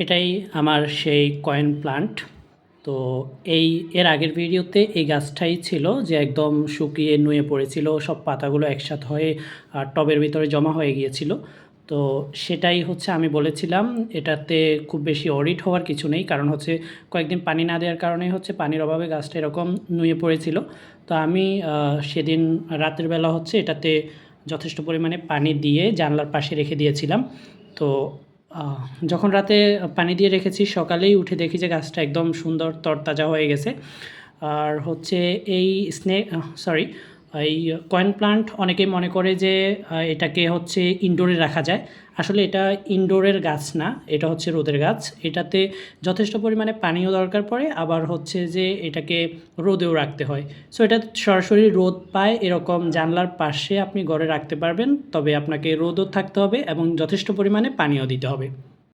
এটাই আমার সেই কয়েন প্লান্ট। তো এর আগের ভিডিওতে এই গাছটাই ছিল যে একদম শুকিয়ে নুয়ে পড়েছিল, সব পাতাগুলো একসাথে হয়ে টবের ভিতরে জমা হয়ে গিয়েছিল। তো সেটাই হচ্ছে আমি বলেছিলাম এটাতে খুব বেশি অডিট হওয়ার কিছু নেই, কারণ হচ্ছে কয়েকদিন পানি না দেওয়ার কারণেই হচ্ছে পানির অভাবে গাছটা এরকম নুয়ে পড়েছিল। তো আমি সেদিন রাতের বেলা হচ্ছে এটাতে যথেষ্ট পরিমাণে পানি দিয়ে জানলার পাশে রেখে দিয়েছিলাম। তো যখন রাতে পানি দিয়ে রেখেছি সকালেই উঠে দেখি যে গাছটা একদম সুন্দর তরতাজা হয়ে গেছে। আর হচ্ছে এই সরি এই কয়েন প্লান্ট অনেকেই মনে করে যে এটাকে হচ্ছে ইনডোরে রাখা যায়। আসলে এটা ইনডোরের গাছ না, এটা হচ্ছে রোদের গাছ। এটাতে যথেষ্ট পরিমাণে পানিও দরকার পড়ে, আবার হচ্ছে যে এটাকে রোদেও রাখতে হয়। সো এটা সরাসরি রোদ পায় এরকম জানলার পাশে আপনি ঘরে রাখতে পারবেন, তবে আপনাকে রোদও থাকতে হবে এবং যথেষ্ট পরিমাণে পানিও দিতে হবে।